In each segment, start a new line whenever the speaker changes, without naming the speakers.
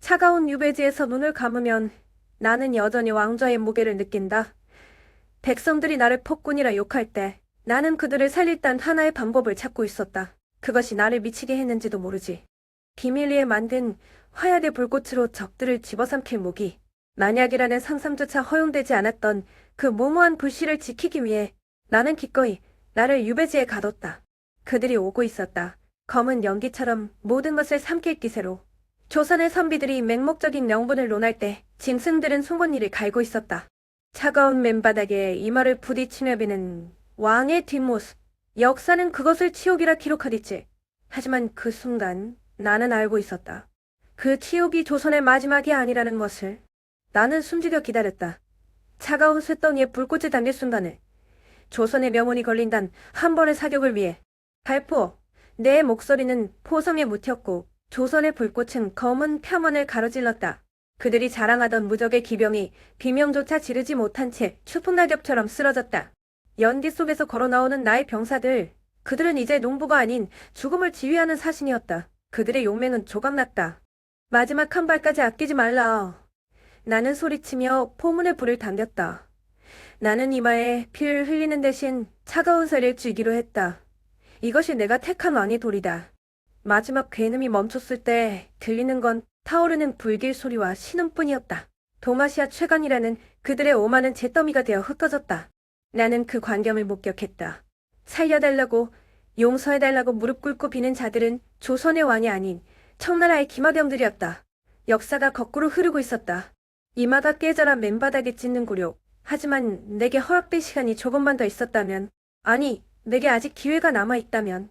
차가운 유배지에서 눈을 감으면 나는 여전히 왕좌의 무게를 느낀다. 백성들이 나를 폭군이라 욕할 때 나는 그들을 살릴 단 하나의 방법을 찾고 있었다. 그것이 나를 미치게 했는지도 모르지. 비밀리에 만든 화약의 불꽃으로 적들을 집어삼킬 무기. 만약이라는 상상조차 허용되지 않았던 그 무모한 불씨를 지키기 위해 나는 기꺼이 나를 유배지에 가뒀다. 그들이 오고 있었다. 검은 연기처럼 모든 것을 삼킬 기세로. 조선의 선비들이 맹목적인 명분을 논할 때 짐승들은 송곳니를 갈고 있었다. 차가운 맨바닥에 이마를 부딪히며 비는 왕의 뒷모습. 역사는 그것을 치욕이라 기록하겠지. 하지만 그 순간 나는 알고 있었다. 그 치욕이 조선의 마지막이 아니라는 것을. 나는 숨죽여 기다렸다. 차가운 쇳덩이에 불꽃이 담길 순간을. 조선의 명운이 걸린단 한 번의 사격을 위해. 발포. 내 목소리는 포성에 묻혔고 조선의 불꽃은 검은 표면을 가로질렀다. 그들이 자랑하던 무적의 기병이 비명조차 지르지 못한 채 추풍낙엽처럼 쓰러졌다. 연기 속에서 걸어나오는 나의 병사들. 그들은 이제 농부가 아닌 죽음을 지휘하는 사신이었다. 그들의 용맹은 조각났다. 마지막 한 발까지 아끼지 말라. 나는 소리치며 포문에 불을 당겼다. 나는 이마에 피를 흘리는 대신 차가운 살을 쥐기로 했다. 이것이 내가 택한 왕의 도리다. 마지막 괜음이 멈췄을 때 들리는 건 타오르는 불길 소리와 신음뿐이었다. 도마시아 최강이라는 그들의 오만은 잿더미가 되어 흩어졌다. 나는 그 광경을 목격했다. 살려달라고, 용서해달라고 무릎 꿇고 비는 자들은 조선의 왕이 아닌 청나라의 기마병들이었다. 역사가 거꾸로 흐르고 있었다. 이마가 깨져라 맨바닥에 찢는 굴욕. 하지만 내게 허락된 시간이 조금만 더 있었다면, 아니, 내게 아직 기회가 남아있다면,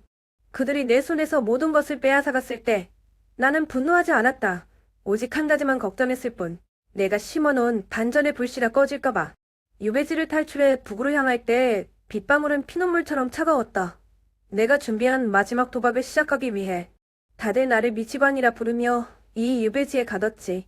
그들이 내 손에서 모든 것을 빼앗아갔을 때 나는 분노하지 않았다. 오직 한 가지만 걱정했을 뿐. 내가 심어놓은 반전의 불씨가 꺼질까봐. 유배지를 탈출해 북으로 향할 때 빗방울은 피눈물처럼 차가웠다. 내가 준비한 마지막 도박을 시작하기 위해 다들 나를 미치광이라 부르며 이 유배지에 가뒀지.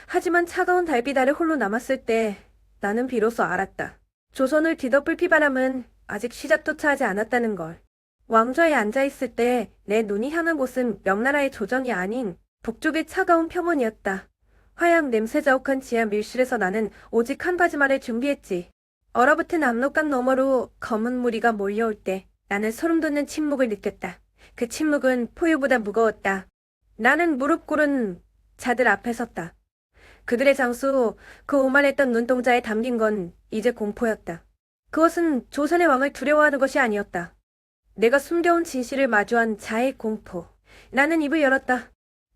하지만 차가운 달빛 아래 홀로 남았을 때 나는 비로소 알았다. 조선을 뒤덮을 피바람은 아직 시작조차 하지 않았다는 걸. 왕좌에 앉아있을 때 내 눈이 향한 곳은 명나라의 조정이 아닌 북쪽의 차가운 평원이었다. 화약 냄새 자욱한 지하 밀실에서 나는 오직 한 가지만을 준비했지. 얼어붙은 압록강 너머로 검은 무리가 몰려올 때 나는 소름 돋는 침묵을 느꼈다. 그 침묵은 포유보다 무거웠다. 나는 무릎 꿇은 자들 앞에 섰다. 그들의 장수, 그 오만했던 눈동자에 담긴 건 이제 공포였다. 그것은 조선의 왕을 두려워하는 것이 아니었다. 내가 숨겨온 진실을 마주한 자의 공포. 나는 입을 열었다.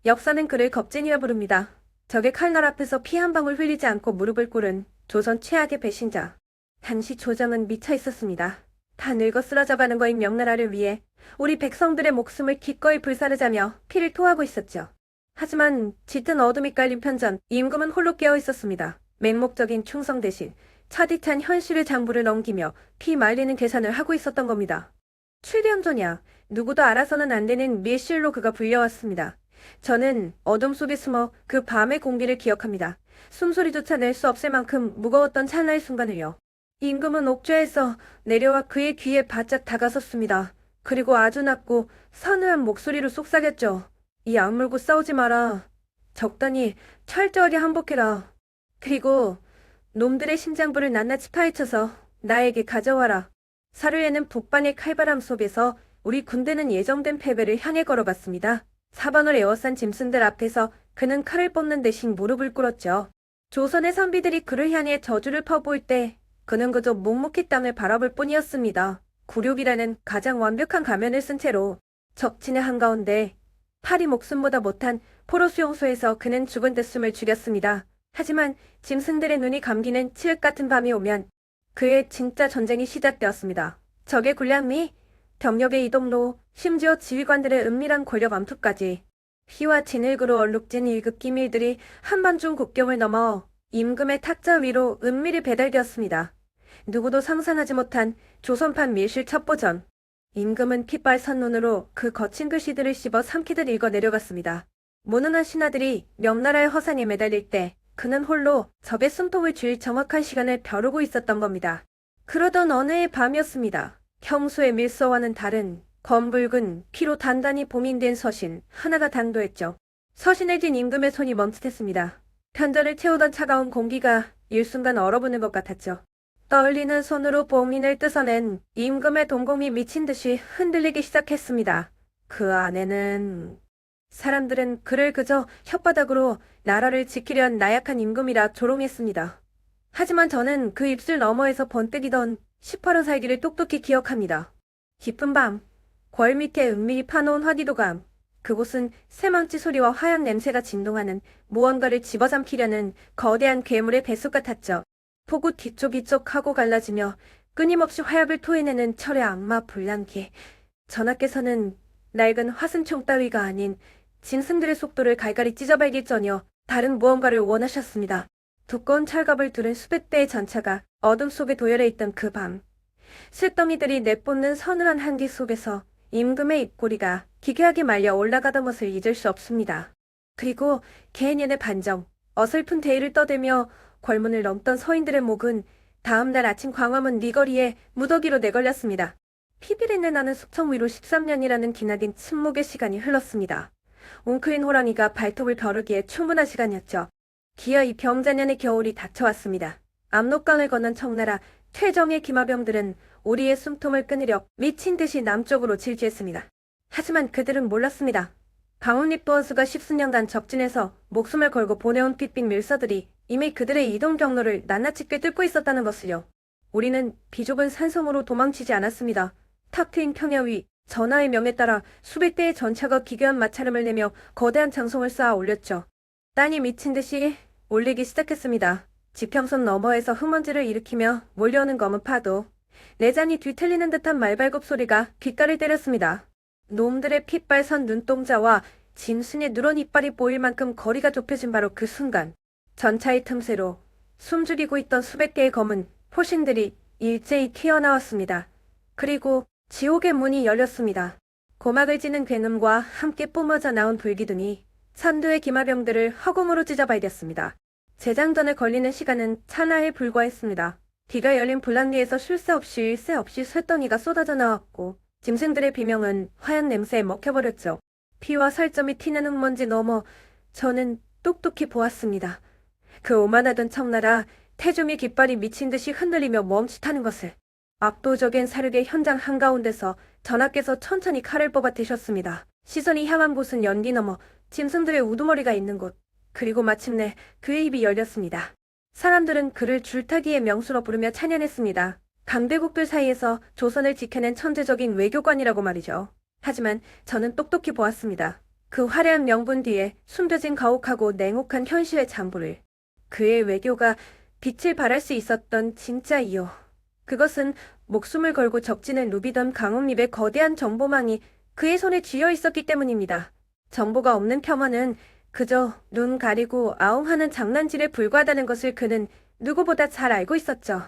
역사는 그를 겁쟁이라 부릅니다. 적의 칼날 앞에서 피 한 방울 흘리지 않고 무릎을 꿇은 조선 최악의 배신자. 당시 조정은 미쳐 있었습니다. 다 늙어 쓰러져가는 거인 명나라를 위해 우리 백성들의 목숨을 기꺼이 불사르자며 피를 토하고 있었죠. 하지만 짙은 어둠이 깔린 편전, 임금은 홀로 깨어 있었습니다. 맹목적인 충성 대신 차디찬 현실의 장부를 넘기며 피 말리는 계산을 하고 있었던 겁니다. 7년 전이야. 누구도 알아서는 안 되는 밀실로 그가 불려왔습니다. 저는 어둠 속에 숨어 그 밤의 공기를 기억합니다. 숨소리조차 낼 수 없을 만큼 무거웠던 찰나의 순간을요. 임금은 옥좌에서 내려와 그의 귀에 바짝 다가섰습니다. 그리고 아주 낮고 서늘한 목소리로 속삭였죠. 이 악물고 싸우지 마라. 적당히 철저하게 항복해라. 그리고 놈들의 심장부를 낱낱이 파헤쳐서 나에게 가져와라. 사르에는 북방의 칼바람 속에서 우리 군대는 예정된 패배를 향해 걸어갔습니다. 사방을 에워싼 짐승들 앞에서 그는 칼을 뽑는 대신 무릎을 꿇었죠. 조선의 선비들이 그를 향해 저주를 퍼부을 때 그는 그저 묵묵히 땅을 바라볼 뿐이었습니다. 굴욕이라는 가장 완벽한 가면을 쓴 채로 적진의 한가운데 파리 목숨보다 못한 포로 수용소에서 그는 죽은 듯 숨을 죽였습니다. 하지만 짐승들의 눈이 감기는 칠흑 같은 밤이 오면 그의 진짜 전쟁이 시작되었습니다. 적의 군량미, 병력의 이동로, 심지어 지휘관들의 은밀한 권력 암투까지. 피와 진흙으로 얼룩진 일급 기밀들이 한반중 국경을 넘어 임금의 탁자 위로 은밀히 배달되었습니다. 누구도 상상하지 못한 조선판 밀실 첩보전. 임금은 핏발 선눈으로 그 거친 글씨들을 씹어 삼키듯 읽어 내려갔습니다. 무능한 신하들이 명나라의 허상에 매달릴 때 그는 홀로 적의 숨통을 쥘 정확한 시간을 벼르고 있었던 겁니다. 그러던 어느 해 밤이었습니다. 평소의 밀서와는 다른 검붉은 피로 단단히 봉인된 서신 하나가 당도했죠. 서신을 쥔 임금의 손이 멈칫했습니다. 편전을 채우던 차가운 공기가 일순간 얼어붙는 것 같았죠. 떨리는 손으로 봉인을 뜯어낸 임금의 동공이 미친 듯이 흔들리기 시작했습니다. 그 안에는 사람들은 그를 그저 혓바닥으로 나라를 지키려 한 나약한 임금이라 조롱했습니다. 하지만 저는 그 입술 너머에서 번뜩이던 시퍼런 살기를 똑똑히 기억합니다. 깊은 밤, 궐 밑에 은밀히 파놓은 화기도감, 그곳은 새망치 소리와 화약 냄새가 진동하는 무언가를 집어삼키려는 거대한 괴물의 뱃속 같았죠. 폭우 뒤쪽이쪽하고 갈라지며 끊임없이 화약을 토해내는 철의 악마 불량기. 전하께서는 낡은 화승총 따위가 아닌 짐승들의 속도를 갈갈이 찢어발길전혀 다른 무언가를 원하셨습니다. 두꺼운 철갑을 두른 수백 대의 전차가 어둠 속에 도열해 있던 그 밤, 실덩이들이 내뿜는 서늘한 한기 속에서 임금의 입꼬리가 기괴하게 말려 올라가던 것을 잊을 수 없습니다. 그리고 개인연의 반정, 어설픈 대의를 떠대며 궐문을 넘던 서인들의 목은 다음 날 아침 광화문 네거리에 무더기로 내걸렸습니다. 피비린내 나는 숙청 위로 13년이라는 기나긴 침묵의 시간이 흘렀습니다. 웅크린 호랑이가 발톱을 벼르기에 충분한 시간이었죠. 기어 이 병자년의 겨울이 닥쳐왔습니다. 압록강을 건넌 청나라 퇴정의 기마병들은 우리의 숨통을 끊으려 미친 듯이 남쪽으로 질주했습니다. 하지만 그들은 몰랐습니다. 강훈립 도원수가 십수년간 적진에서 목숨을 걸고 보내온 핏빛 밀서들이 이미 그들의 이동 경로를 낱낱이 꿰뚫고 있었다는 것을요. 우리는 비좁은 산성으로 도망치지 않았습니다. 탁 트인 평야 위 전하의 명에 따라 수백 대의 전차가 기괴한 마찰음을 내며 거대한 장송을 쌓아 올렸죠. 땅이 미친 듯이 올리기 시작했습니다. 지평선 너머에서 흙먼지를 일으키며 몰려오는 검은 파도. 내장이 뒤틀리는 듯한 말발굽 소리가 귓가를 때렸습니다. 놈들의 핏발선 눈동자와 짐승의 누런 이빨이 보일 만큼 거리가 좁혀진 바로 그 순간, 전차의 틈새로 숨죽이고 있던 수백 개의 검은 포신들이 일제히 튀어나왔습니다. 그리고 지옥의 문이 열렸습니다. 고막을 찌는 괴놈과 함께 뿜어져 나온 불기둥이 산도의 기마병들을 허공으로 찢어발겼습니다. 재장전에 걸리는 시간은 찰나에 불과했습니다. 뒤가 열린 블랑리에서 쉴 새 없이 쇳덩이가 쏟아져 나왔고 짐승들의 비명은 화약 냄새에 먹혀버렸죠. 피와 살점이 튀는 흙먼지 너머 저는 똑똑히 보았습니다. 그 오만하던 청나라 태조미 깃발이 미친 듯이 흔들리며 멈칫하는 것을. 압도적인 사륙의 현장 한가운데서 전하께서 천천히 칼을 뽑아 드셨습니다. 시선이 향한 곳은 연기 너머 짐승들의 우두머리가 있는 곳. 그리고 마침내 그의 입이 열렸습니다. 사람들은 그를 줄타기의 명수로 부르며 찬양했습니다. 강대국들 사이에서 조선을 지켜낸 천재적인 외교관이라고 말이죠. 하지만 저는 똑똑히 보았습니다. 그 화려한 명분 뒤에 숨겨진 가혹하고 냉혹한 현실의 잠부를. 그의 외교가 빛을 발할 수 있었던 진짜 이유. 그것은 목숨을 걸고 적진을 누비던 강훈립의 거대한 정보망이 그의 손에 쥐어 있었기 때문입니다. 정보가 없는 폄하는 그저 눈 가리고 아웅하는 장난질에 불과하다는 것을 그는 누구보다 잘 알고 있었죠.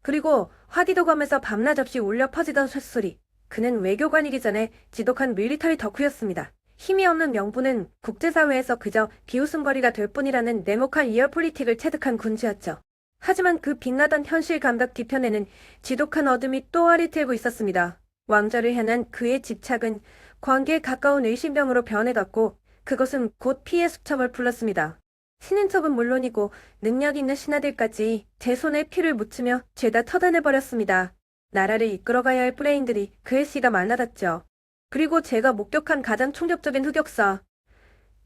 그리고 화기도감에서 밤낮 없이 울려 퍼지던 쇳소리. 그는 외교관이기 전에 지독한 밀리터리 덕후였습니다. 힘이 없는 명분은 국제사회에서 그저 비웃음거리가 될 뿐이라는 냉혹한 리얼폴리틱을 체득한 군주였죠. 하지만 그 빛나던 현실 감각 뒤편에는 지독한 어둠이 또 아리틀고 있었습니다. 왕좌를 향한 그의 집착은 관계에 가까운 의심병으로 변해갔고 그것은 곧 피해 수첩을 불렀습니다. 신인척은 물론이고 능력 있는 신하들까지 제 손에 피를 묻히며 죄다 터다내버렸습니다. 나라를 이끌어가야 할 브레인들이 그의 씨가 말라닿죠. 그리고 제가 목격한 가장 충격적인 흑역사.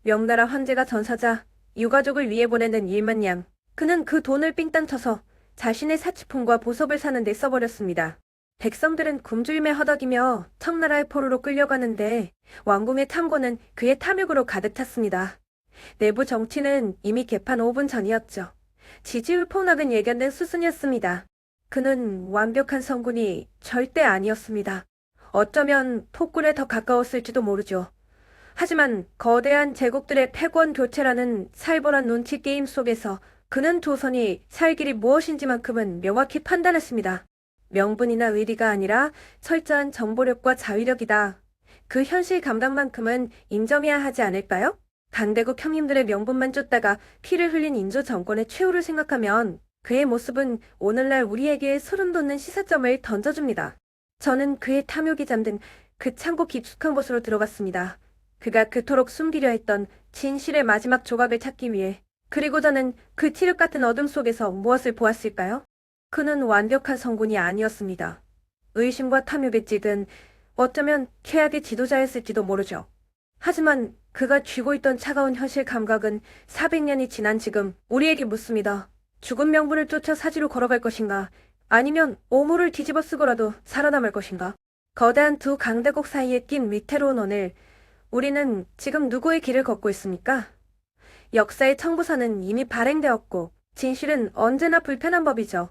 명나라 황제가 전사자, 유가족을 위해 보내는 1만 냥. 그는 그 돈을 삥땅 쳐서 자신의 사치품과 보석을 사는 데 써버렸습니다. 백성들은 굶주림에 허덕이며 청나라의 포로로 끌려가는데 왕궁의 탐고는 그의 탐욕으로 가득 찼습니다. 내부 정치는 이미 개판 5분 전이었죠. 지지율 폭락은 예견된 수순이었습니다. 그는 완벽한 성군이 절대 아니었습니다. 어쩌면 폭군에 더 가까웠을지도 모르죠. 하지만 거대한 제국들의 패권 교체라는 살벌한 눈치 게임 속에서 그는 조선이 살 길이 무엇인지만큼은 명확히 판단했습니다. 명분이나 의리가 아니라 철저한 정보력과 자위력이다. 그 현실 감각만큼은 인정해야 하지 않을까요? 강대국 형님들의 명분만 쫓다가 피를 흘린 인조 정권의 최후를 생각하면 그의 모습은 오늘날 우리에게 소름 돋는 시사점을 던져줍니다. 저는 그의 탐욕이 잠든 그 창고 깊숙한 곳으로 들어갔습니다. 그가 그토록 숨기려 했던 진실의 마지막 조각을 찾기 위해. 그리고 저는 그 칠흑 같은 어둠 속에서 무엇을 보았을까요? 그는 완벽한 성군이 아니었습니다. 의심과 탐욕에 찌든 어쩌면 최악의 지도자였을지도 모르죠. 하지만 그가 쥐고 있던 차가운 현실 감각은 400년이 지난 지금 우리에게 묻습니다. 죽은 명분을 쫓아 사지로 걸어갈 것인가? 아니면 오물을 뒤집어 쓰고라도 살아남을 것인가? 거대한 두 강대국 사이에 낀 위태로운 오늘, 우리는 지금 누구의 길을 걷고 있습니까? 역사의 청부사는 이미 발행되었고 진실은 언제나 불편한 법이죠.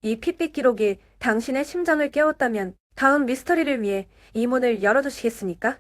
이 핏빛 기록이 당신의 심장을 깨웠다면 다음 미스터리를 위해 이 문을 열어주시겠습니까?